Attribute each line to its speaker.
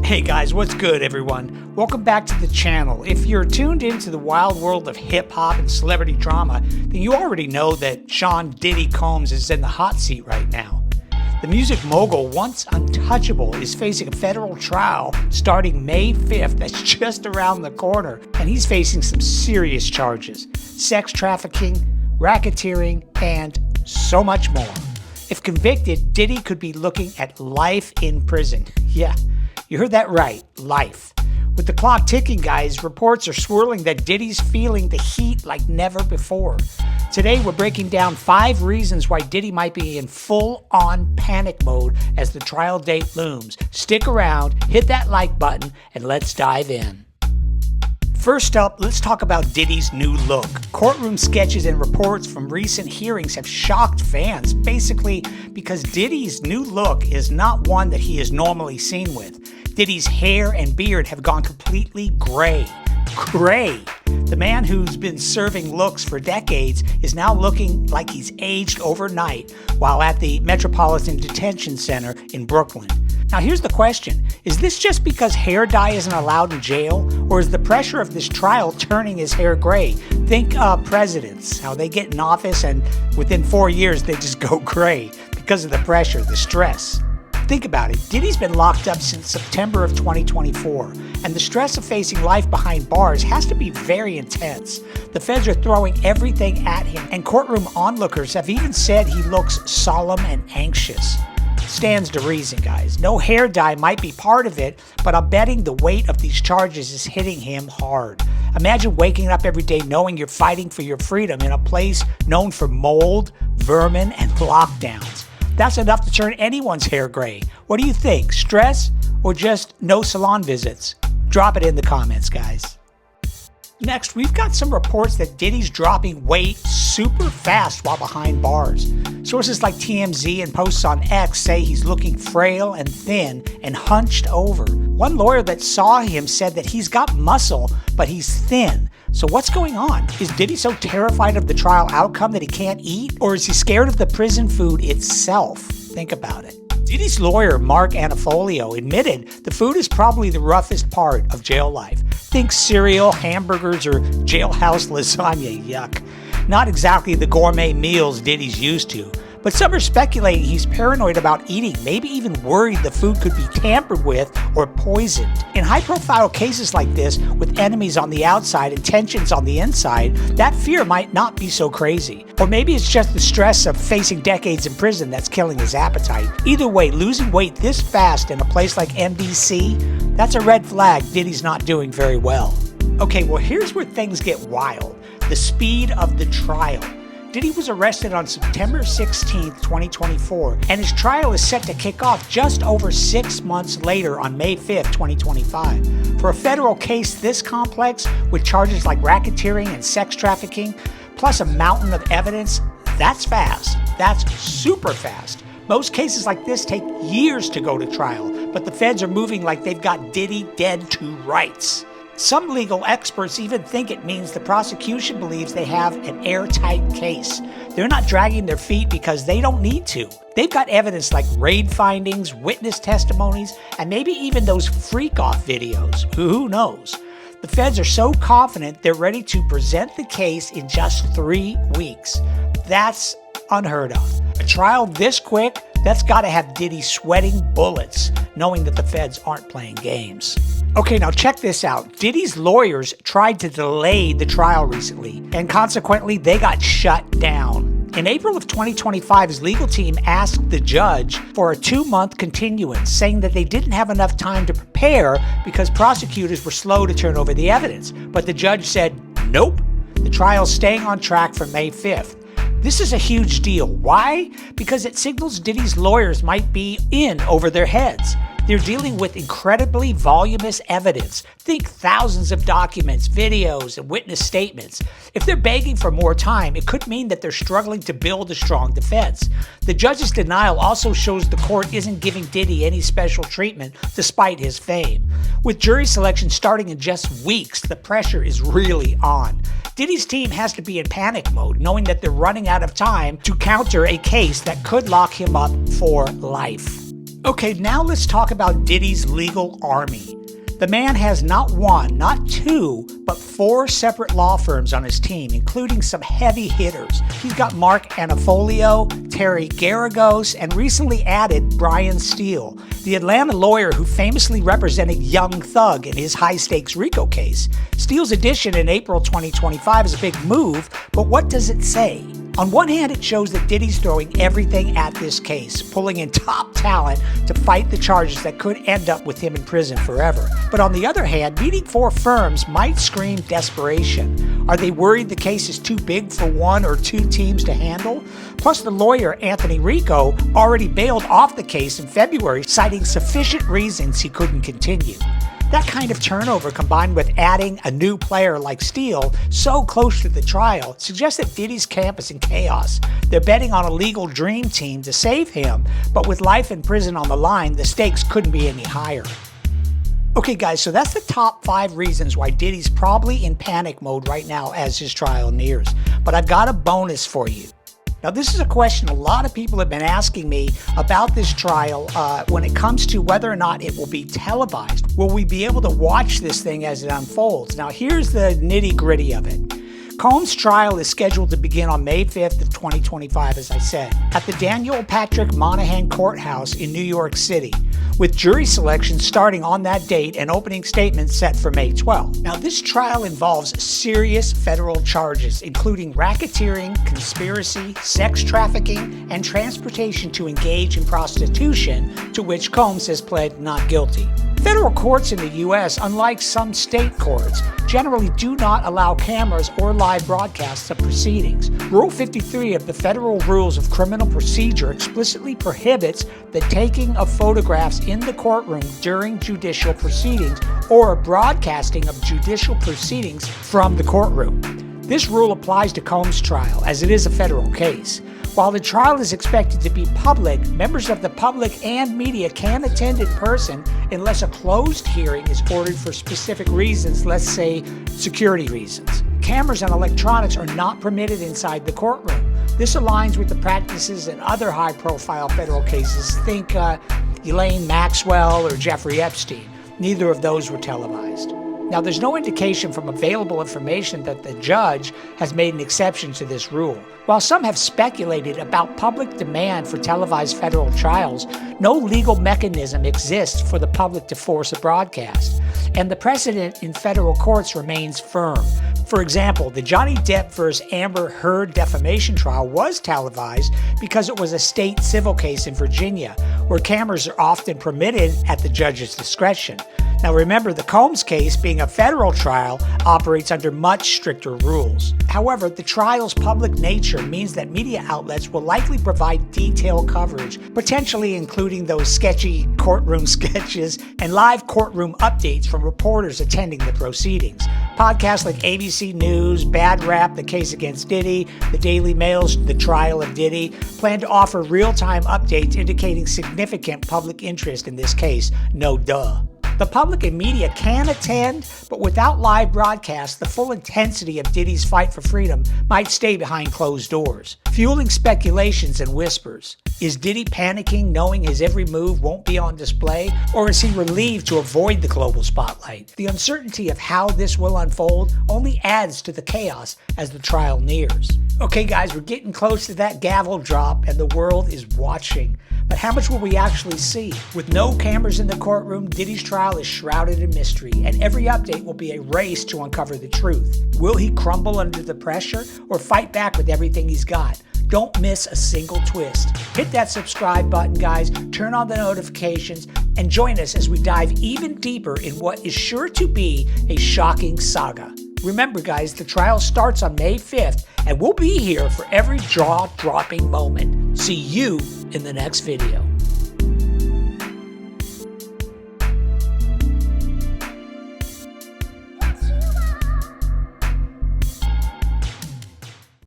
Speaker 1: Hey guys, what's good everyone? Welcome back to the channel. If you're tuned into the wild world of hip-hop and celebrity drama, then you already know that Sean Diddy Combs is in the hot seat right now. The music mogul, once untouchable, is facing a federal trial starting May 5th. That's just around the corner. And he's facing some serious charges: sex trafficking, racketeering, and so much more. If convicted, Diddy could be looking at life in prison. Yeah. You heard that right, life. With the clock ticking, guys, reports are swirling that Diddy's feeling the heat like never before. Today, we're breaking down 5 reasons why Diddy might be in full-on panic mode as the trial date looms. Stick around, hit that like button, and let's dive in. First up, let's talk about Diddy's new look. Courtroom sketches and reports from recent hearings have shocked fans, basically because Diddy's new look is not one that he is normally seen with. Diddy's hair and beard have gone completely gray. Gray! The man who's been serving looks for decades is now looking like he's aged overnight while at the Metropolitan Detention Center in Brooklyn. Now here's the question: is this just because hair dye isn't allowed in jail, or is the pressure of this trial turning his hair gray? Think presidents, how they get in office and within 4 years they just go gray because of the pressure, the stress. Think about it. Diddy's been locked up since September of 2024, and the stress of facing life behind bars has to be very intense. The feds are throwing everything at him, and courtroom onlookers have even said he looks solemn and anxious. Stands to reason, guys. No hair dye might be part of it, but I'm betting the weight of these charges is hitting him hard. Imagine waking up every day knowing you're fighting for your freedom in a place known for mold, vermin, and lockdowns. That's enough to turn anyone's hair gray. What do you think? Stress or just no salon visits? Drop it in the comments, guys. Next, we've got some reports that Diddy's dropping weight super fast while behind bars. Sources like TMZ and posts on X say he's looking frail and thin and hunched over. One lawyer that saw him said that he's got muscle, but he's thin. So what's going on? Is Diddy so terrified of the trial outcome that he can't eat? Or is he scared of the prison food itself? Think about it. Diddy's lawyer, Marc Agnifilo, admitted the food is probably the roughest part of jail life. Think cereal, hamburgers, or jailhouse lasagna, yuck. Not exactly the gourmet meals Diddy's used to. But some are speculating he's paranoid about eating, maybe even worried the food could be tampered with or poisoned. In high-profile cases like this, with enemies on the outside and tensions on the inside, that fear might not be so crazy. Or maybe it's just the stress of facing decades in prison that's killing his appetite. Either way, losing weight this fast in a place like MDC, that's a red flag Diddy's not doing very well. Okay, well here's where things get wild. The speed of the trial. Diddy was arrested on September 16, 2024, and his trial is set to kick off just over 6 months later on May 5, 2025. For a federal case this complex, with charges like racketeering and sex trafficking, plus a mountain of evidence, that's fast. That's super fast. Most cases like this take years to go to trial, but the feds are moving like they've got Diddy dead to rights. Some legal experts even think it means the prosecution believes they have an airtight case. They're not dragging their feet because they don't need to. They've got evidence like raid findings, witness testimonies, and maybe even those freak-off videos. Who knows? The feds are so confident they're ready to present the case in just 3 weeks. That's unheard of. A trial this quick, that's gotta have Diddy sweating bullets, knowing that the feds aren't playing games. Okay, now check this out. Diddy's lawyers tried to delay the trial recently, and consequently, they got shut down. In April of 2025, his legal team asked the judge for a 2-month continuance, saying that they didn't have enough time to prepare because prosecutors were slow to turn over the evidence. But the judge said, nope, the trial's staying on track for May 5th. This is a huge deal. Why? Because it signals Diddy's lawyers might be in over their heads. They're dealing with incredibly voluminous evidence. Think thousands of documents, videos, and witness statements. If they're begging for more time, it could mean that they're struggling to build a strong defense. The judge's denial also shows the court isn't giving Diddy any special treatment despite his fame. With jury selection starting in just weeks, the pressure is really on. Diddy's team has to be in panic mode, knowing that they're running out of time to counter a case that could lock him up for life. Okay, now let's talk about Diddy's legal army. The man has not one, not two, but 4 separate law firms on his team, including some heavy hitters. He's got Marc Agnifilo, Teny Geragos, and recently added Brian Steele, the Atlanta lawyer who famously represented Young Thug in his high-stakes RICO case. Steele's addition in April 2025 is a big move, but what does it say? On one hand, it shows that Diddy's throwing everything at this case, pulling in top talent to fight the charges that could end up with him in prison forever. But on the other hand, needing 4 firms might scream desperation. Are they worried the case is too big for 1 or 2 teams to handle? Plus, the lawyer, Anthony Rico, already bailed off the case in February, citing sufficient reasons he couldn't continue. That kind of turnover, combined with adding a new player like Steele so close to the trial, suggests that Diddy's camp is in chaos. They're betting on a legal dream team to save him, but with life in prison on the line, the stakes couldn't be any higher. Okay guys, so that's the top 5 reasons why Diddy's probably in panic mode right now as his trial nears. But I've got a bonus for you. Now, this is a question a lot of people have been asking me about this trial when it comes to whether or not it will be televised. Will we be able to watch this thing as it unfolds? Now, here's the nitty-gritty of it. Combs' trial is scheduled to begin on May 5th of 2025, as I said, at the Daniel Patrick Monahan Courthouse in New York City, with jury selection starting on that date and opening statements set for May 12th. Now, this trial involves serious federal charges, including racketeering, conspiracy, sex trafficking, and transportation to engage in prostitution, to which Combs has pled not guilty. Federal courts in the U.S., unlike some state courts, generally do not allow cameras or live broadcasts of proceedings. Rule 53 of the Federal Rules of Criminal Procedure explicitly prohibits the taking of photographs in the courtroom during judicial proceedings or broadcasting of judicial proceedings from the courtroom. This rule applies to Combs' trial, as it is a federal case. While the trial is expected to be public, members of the public and media can attend in person unless a closed hearing is ordered for specific reasons, let's say security reasons. Cameras and electronics are not permitted inside the courtroom. This aligns with the practices in other high-profile federal cases. Think Elaine Maxwell or Jeffrey Epstein. Neither of those were televised. Now, there's no indication from available information that the judge has made an exception to this rule. While some have speculated about public demand for televised federal trials, no legal mechanism exists for the public to force a broadcast, and the precedent in federal courts remains firm. For example, the Johnny Depp vs. Amber Heard defamation trial was televised because it was a state civil case in Virginia, where cameras are often permitted at the judge's discretion. Now remember, the Combs case, being a federal trial, operates under much stricter rules. However, the trial's public nature means that media outlets will likely provide detailed coverage, potentially including those sketchy courtroom sketches and live courtroom updates from reporters attending the proceedings. Podcasts like ABC News, Bad Rap, The Case Against Diddy, The Daily Mail's The Trial of Diddy plan to offer real-time updates indicating significant public interest in this case. No duh. The public and media can attend, but without live broadcasts, the full intensity of Diddy's fight for freedom might stay behind closed doors, fueling speculations and whispers. Is Diddy panicking, knowing his every move won't be on display, or is he relieved to avoid the global spotlight? The uncertainty of how this will unfold only adds to the chaos as the trial nears. Okay guys, we're getting close to that gavel drop and the world is watching. But how much will we actually see? With no cameras in the courtroom, Diddy's trial is shrouded in mystery, and every update will be a race to uncover the truth. Will he crumble under the pressure or fight back with everything he's got? Don't miss a single twist. Hit that subscribe button, guys, turn on the notifications, and join us as we dive even deeper in what is sure to be a shocking saga. Remember, guys, the trial starts on May 5th, and we'll be here for every jaw-dropping moment. See you in the next video.